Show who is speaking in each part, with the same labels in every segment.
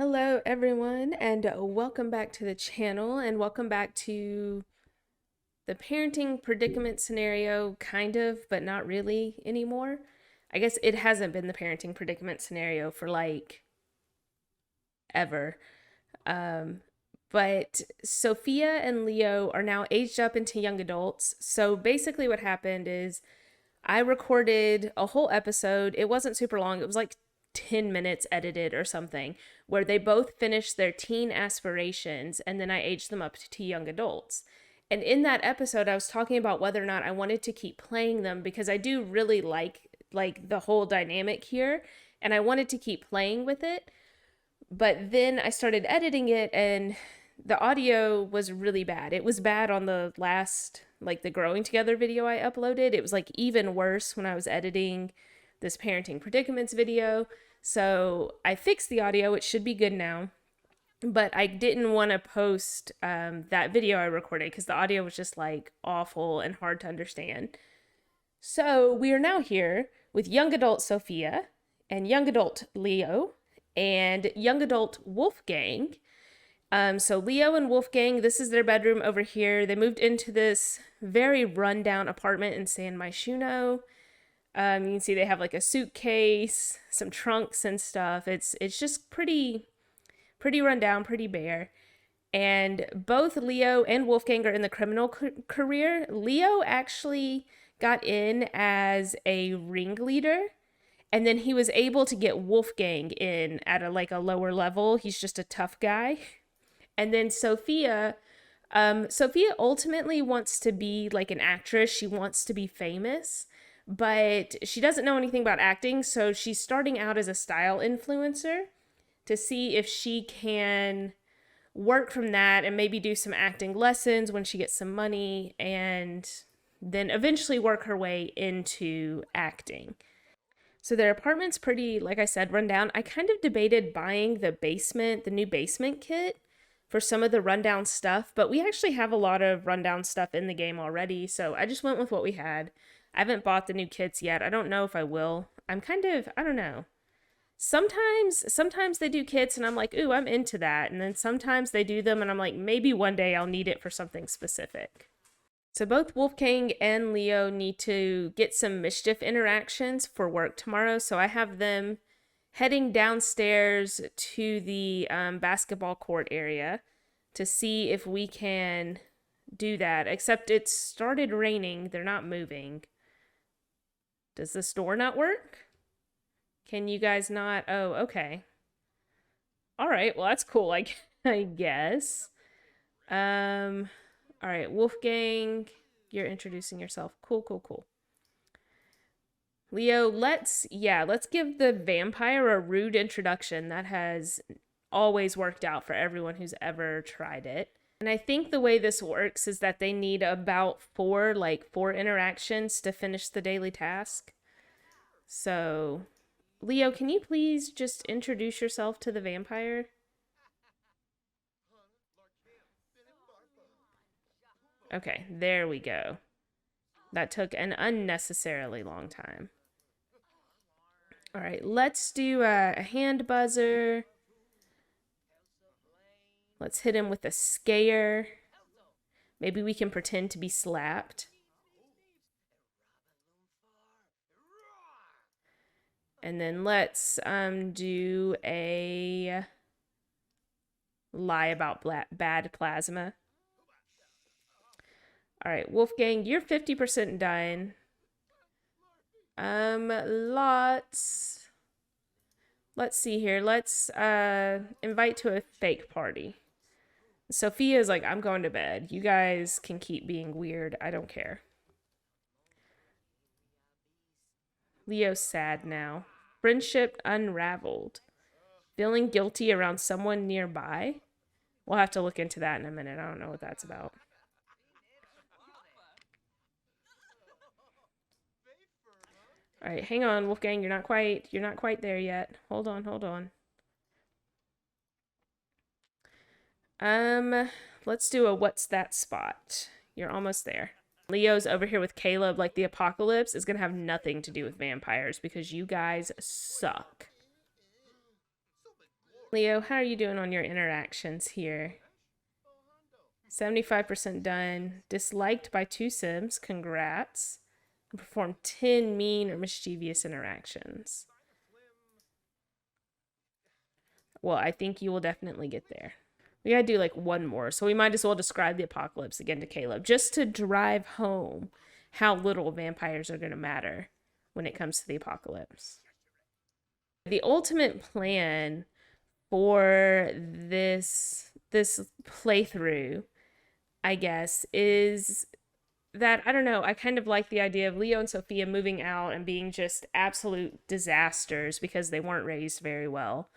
Speaker 1: Hello everyone and welcome back to the channel and welcome back to the parenting predicament scenario, kind of, but not really anymore. I guess it hasn't been the parenting predicament scenario for like ever. Um, but Sophia and Leo are now aged up into young adults. So basically what happened is I recorded a whole episode. It wasn't super long. It was like 10 minutes edited or something, where they both finished their teen aspirations and then I aged them up to young adults. And in that episode, I was talking about whether or not I wanted to keep playing them because I do really like the whole dynamic here and I wanted to keep playing with it. But then I started editing it and the audio was really bad. It was bad on the last, like the growing together video I uploaded. It was like even worse when I was editing this parenting predicaments video. So I fixed the audio. It should be good now. But I didn't want to post that video I recorded because the audio was just like awful and hard to understand. So we are now here with young adult Sophia and young adult Leo and young adult Wolfgang. So Leo and Wolfgang, this is their bedroom over here. They moved into this very rundown apartment in San Myshuno. You can see they have like a suitcase, some trunks and stuff. It's just pretty rundown, pretty bare. And both Leo and Wolfgang are in the criminal career. Leo actually got in as a ringleader, and then he was able to get Wolfgang in at a lower level. He's just a tough guy. And then Sophia ultimately wants to be like an actress. She wants to be famous, but she doesn't know anything about acting. So she's starting out as a style influencer to see if she can work from that and maybe do some acting lessons when she gets some money and then eventually work her way into acting. So their apartment's pretty, like I said, run down. I kind of debated buying the new basement kit for some of the rundown stuff, but we actually have a lot of rundown stuff in the game already, so I just went with what we had. I haven't bought the new kits yet. I don't know if I will. I don't know. Sometimes they do kits and I'm like, ooh, I'm into that. And then sometimes they do them and I'm like, maybe one day I'll need it for something specific. So both Wolfgang and Leo need to get some mischief interactions for work tomorrow. So I have them heading downstairs to the basketball court area to see if we can do that. Except it started raining. They're not moving. Does this door not work? Can you guys not? Oh, okay. All right. Well, that's cool. I guess. Um. All right, Wolfgang, you're introducing yourself. Cool, cool, cool. Leo, let's give the vampire a rude introduction. That has always worked out for everyone who's ever tried it. And I think the way this works is that they need about four interactions to finish the daily task. So, Leo, can you please just introduce yourself to the vampire? Okay, there we go. That took an unnecessarily long time. All right, let's do a hand buzzer. Let's hit him with a scare. Maybe we can pretend to be slapped. And then let's do a lie about bad plasma. All right, Wolfgang, you're 50% done. Let's see here. Let's invite to a fake party. Sophia's like, I'm going to bed. You guys can keep being weird. I don't care. Leo's sad now. Friendship unraveled. Feeling guilty around someone nearby? We'll have to look into that in a minute. I don't know what that's about. All right, hang on, Wolfgang. You're not quite there yet. Hold on. Let's do a what's that spot? You're almost there. Leo's over here with Caleb. Like, the apocalypse is gonna have nothing to do with vampires because you guys suck. Leo, how are you doing on your interactions here? 75% done. Disliked by 2 Sims. Congrats. Perform 10 mean or mischievous interactions. Well, I think you will definitely get there. We gotta do like one more, so we might as well describe the apocalypse again to Caleb, just to drive home how little vampires are gonna matter when it comes to the apocalypse. The ultimate plan for this playthrough, I guess, is that I don't know, I kind of like the idea of Leo and Sofia moving out and being just absolute disasters because they weren't raised very well.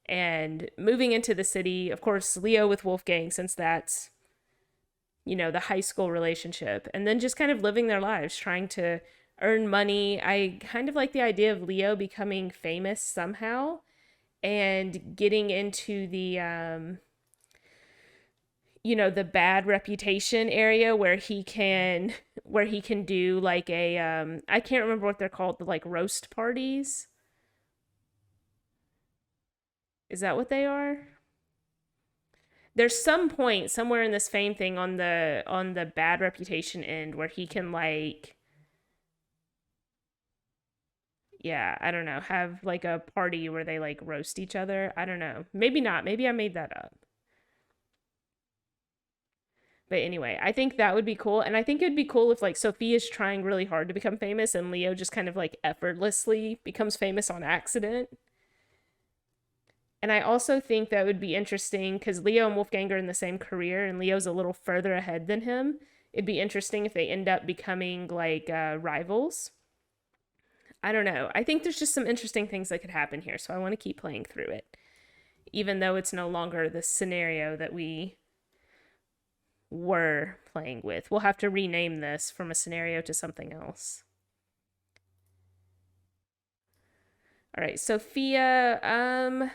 Speaker 1: And moving into the city, of course, Leo with Wolfgang, since that's, the high school relationship, and then just kind of living their lives, trying to earn money. I kind of like the idea of Leo becoming famous somehow and getting into the bad reputation area where he can do like a I can't remember what they're called, the like roast parties. Is that what they are? There's some point somewhere in this fame thing on the bad reputation end where he can like, yeah, I don't know, have like a party where they like roast each other. I don't know. Maybe not. Maybe I made that up. But anyway, I think that would be cool. And I think it'd be cool if like Sophia's trying really hard to become famous and Leo just kind of like effortlessly becomes famous on accident. And I also think that would be interesting because Leo and Wolfgang are in the same career and Leo's a little further ahead than him. It'd be interesting if they end up becoming like rivals. I don't know. I think there's just some interesting things that could happen here. So I want to keep playing through it, even though it's no longer the scenario that we were playing with. We'll have to rename this from a scenario to something else. All right, Sophia,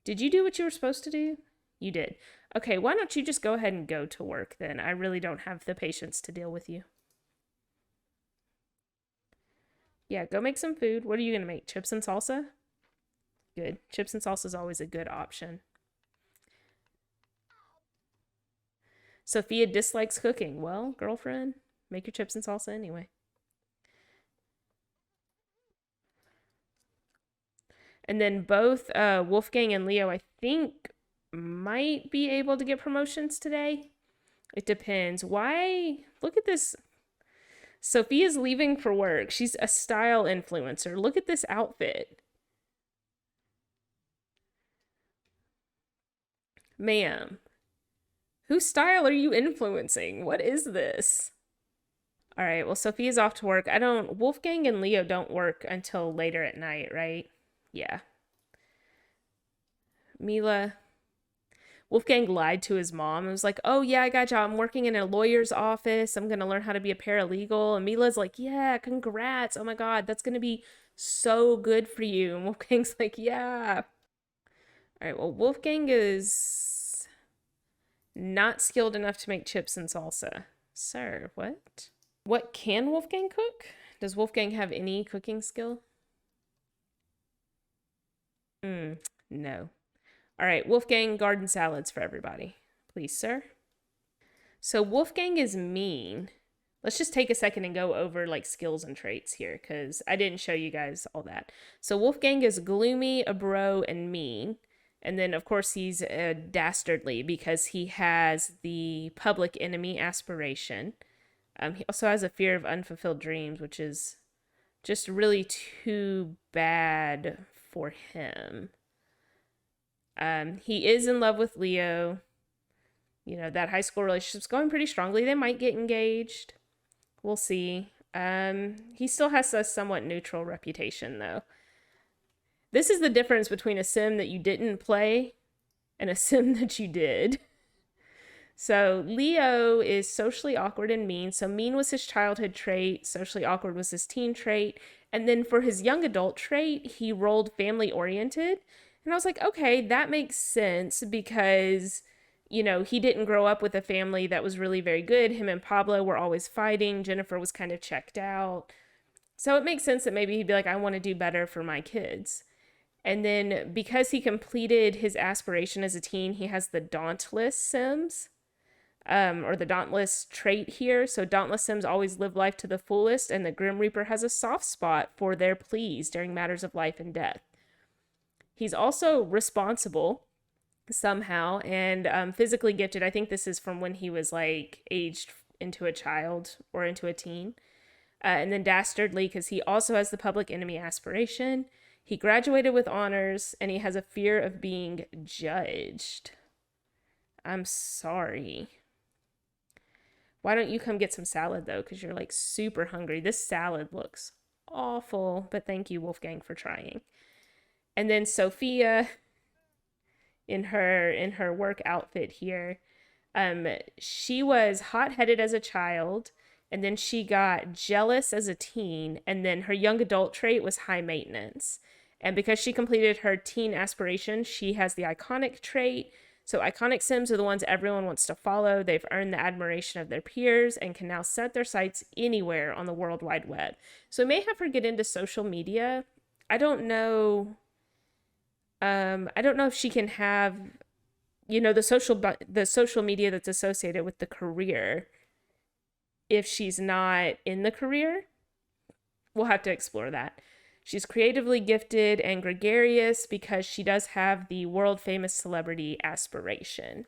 Speaker 1: did you do what you were supposed to do? You did. Okay, why don't you just go ahead and go to work then? I really don't have the patience to deal with you. Yeah, go make some food. What are you going to make? Chips and salsa? Good. Chips and salsa is always a good option. Sophia dislikes cooking. Well, girlfriend, make your chips and salsa anyway. And then both Wolfgang and Leo, I think, might be able to get promotions today. It depends. Why? Look at this. Sophia's leaving for work. She's a style influencer. Look at this outfit. Ma'am, whose style are you influencing? What is this? All right, well, Sophia's off to work. Wolfgang and Leo don't work until later at night, right? Yeah. Mila, Wolfgang lied to his mom and was like, oh, yeah, I got a job. I'm working in a lawyer's office. I'm going to learn how to be a paralegal. And Mila's like, yeah, congrats. Oh my God, that's going to be so good for you. And Wolfgang's like, yeah. All right, well, Wolfgang is not skilled enough to make chips and salsa. Sir, what? What can Wolfgang cook? Does Wolfgang have any cooking skill? No. All right, Wolfgang, garden salads for everybody. Please, sir. So Wolfgang is mean. Let's just take a second and go over like skills and traits here because I didn't show you guys all that. So Wolfgang is gloomy, a bro, and mean. And then, of course, he's dastardly because he has the public enemy aspiration. He also has a fear of unfulfilled dreams, which is just really too bad for him. He is in love with Leo. That high school relationship's going pretty strongly. They might get engaged. We'll see. He still has a somewhat neutral reputation, though. This is the difference between a sim that you didn't play and a sim that you did. So Leo is socially awkward and mean. So mean was his childhood trait. Socially awkward was his teen trait. And then for his young adult trait, he rolled family oriented. And I was like, okay, that makes sense because, he didn't grow up with a family that was really very good. Him and Pablo were always fighting. Jennifer was kind of checked out. So it makes sense that maybe he'd be like, I want to do better for my kids. And then because he completed his aspiration as a teen, he has the Dauntless Sims, or the Dauntless trait here. So Dauntless Sims always live life to the fullest, and the Grim Reaper has a soft spot for their pleas during matters of life and death. He's also responsible somehow and physically gifted. I think this is from when he was like aged into a child or into a teen. And then dastardly because he also has the public enemy aspiration. He graduated with honors and he has a fear of being judged. I'm sorry. Why don't you come get some salad though? Because you're like super hungry. This salad looks awful, but thank you, Wolfgang, for trying. And then Sophia in her work outfit here. She was hot-headed as a child, and then she got jealous as a teen, and then her young adult trait was high maintenance. And because she completed her teen aspiration, she has the iconic trait. So iconic Sims are the ones everyone wants to follow. They've earned the admiration of their peers and can now set their sights anywhere on the World Wide Web. So it may have her get into social media. I don't know. I don't know if she can have, the social media that's associated with the career. If she's not in the career, we'll have to explore that. She's creatively gifted and gregarious because she does have the world famous celebrity aspiration.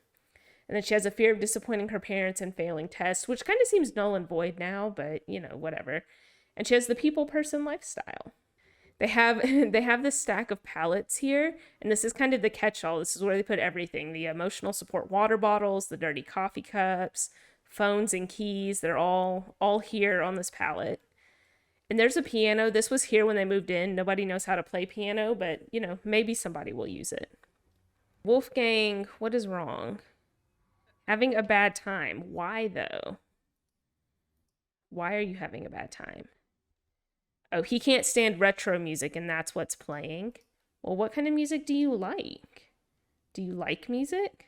Speaker 1: And then she has a fear of disappointing her parents and failing tests, which kind of seems null and void now, but whatever. And she has the people person lifestyle. They have they have this stack of palettes here, and this is kind of the catch-all. This is where they put everything: the emotional support water bottles, the dirty coffee cups, phones and keys. They're all here on this palette. And there's a piano. This was here when they moved in. Nobody knows how to play piano, but maybe somebody will use it. Wolfgang, what is wrong? Having a bad time. Why though? Why are you having a bad time? Oh, he can't stand retro music and that's what's playing. Well, what kind of music do you like? Do you like music?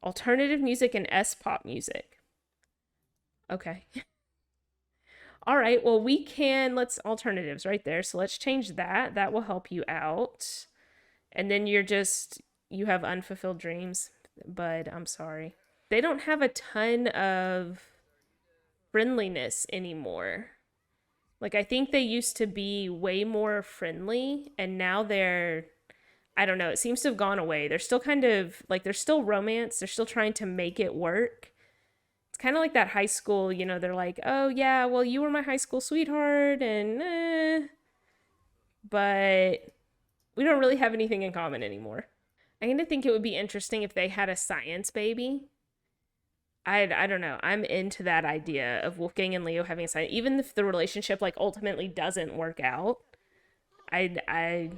Speaker 1: Alternative music and S-pop music. Okay. All right, well, let's alternatives right there. So let's change that. That will help you out. And then you have unfulfilled dreams, bud. I'm sorry. They don't have a ton of friendliness anymore. Like, I think they used to be way more friendly, and now I don't know, it seems to have gone away. They're still kind of, like, they're still romance. They're still trying to make it work. It's kind of like that high school, they're like, oh, yeah, well, you were my high school sweetheart, and but we don't really have anything in common anymore. I kind of think it would be interesting if they had a science baby. I don't know. I'm into that idea of Wolfgang and Leo having a science, even if the relationship like ultimately doesn't work out. I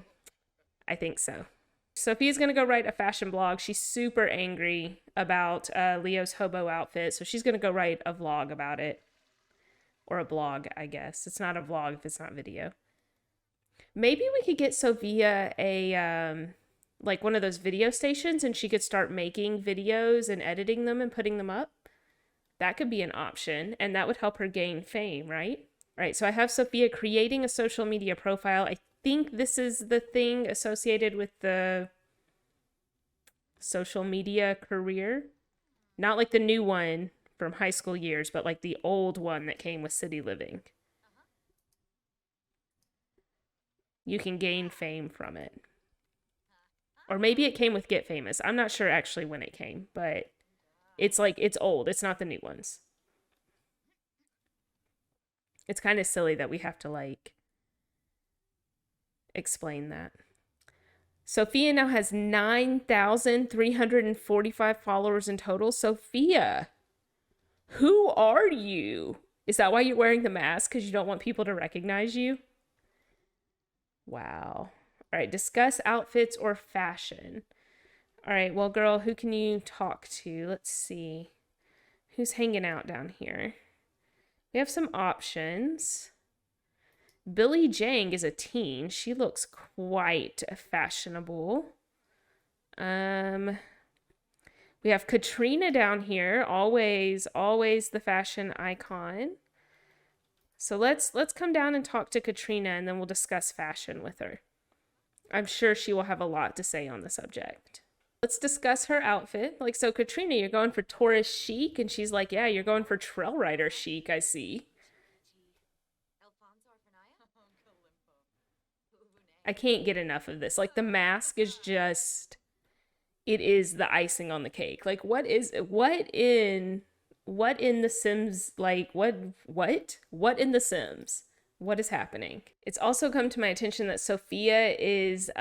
Speaker 1: think so. Sophia's gonna go write a fashion blog. She's super angry about Leo's hobo outfit, so she's gonna go write a vlog about it, or a blog, I guess. It's not a vlog if it's not video. Maybe we could get Sophia a like one of those video stations, and she could start making videos and editing them and putting them up. That could be an option, and that would help her gain fame, right? All right, so I have Sophia creating a social media profile. I think this is the thing associated with the social media career. Not like the new one from high school years, but like the old one that came with city living. You can gain fame from it. Or maybe it came with Get Famous. I'm not sure actually when it came, but it's old. It's not the new ones. It's kind of silly that we have to like explain that. Sophia now has 9,345 followers in total. Sophia, who are you? Is that why you're wearing the mask? Because you don't want people to recognize you? Wow. All right, discuss outfits or fashion. All right, well, girl, who can you talk to? Let's see. Who's hanging out down here? We have some options. Billie Jang is a teen. She looks quite fashionable. We have Katrina down here, always the fashion icon. So let's come down and talk to Katrina, and then we'll discuss fashion with her. I'm sure she will have a lot to say on the subject. Let's discuss her outfit. Like, so Katrina, you're going for tourist chic, and she's like, yeah, you're going for trail rider chic, I see. I can't get enough of this. Like, the mask is just, it is the icing on the cake. Like, what in the Sims, like, what in the Sims? What is happening? It's also come to my attention that Sophia is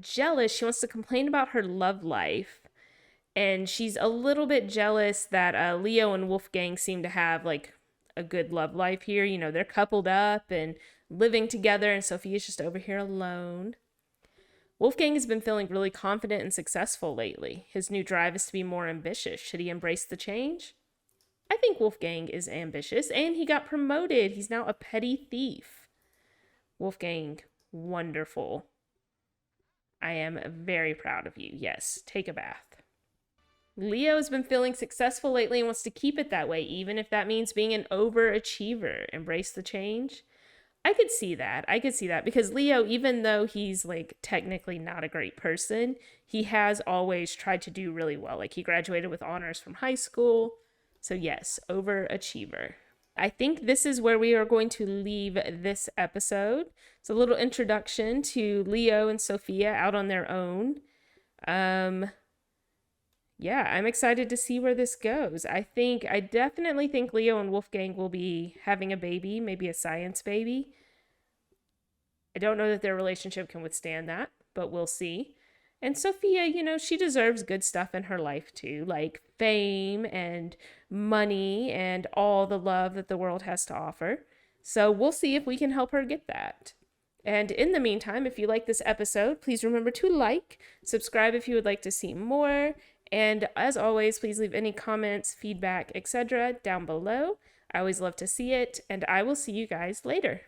Speaker 1: jealous. She wants to complain about her love life, and she's a little bit jealous that Leo and Wolfgang seem to have like a good love life here. You know, they're coupled up and living together, and Sophia's just over here alone. Wolfgang has been feeling really confident and successful lately. His new drive is to be more ambitious. Should he embrace the change? I think Wolfgang is ambitious, and he got promoted. He's now a petty thief. Wolfgang, wonderful. I am very proud of you. Yes, take a bath. Leo has been feeling successful lately and wants to keep it that way, even if that means being an overachiever. Embrace the change. I could see that. I could see that because Leo, even though he's like technically not a great person, he has always tried to do really well. Like he graduated with honors from high school. So, yes, overachiever. I think this is where we are going to leave this episode. It's a little introduction to Leo and Sophia out on their own. Yeah, I'm excited to see where this goes. I definitely think Leo and Wolfgang will be having a baby, maybe a science baby. I don't know that their relationship can withstand that, but we'll see. And Sophia, you know, she deserves good stuff in her life too, like fame and money and all the love that the world has to offer. So we'll see if we can help her get that. And in the meantime, if you like this episode, please remember to like, subscribe if you would like to see more. And as always, please leave any comments, feedback, etc. down below. I always love to see it, and I will see you guys later.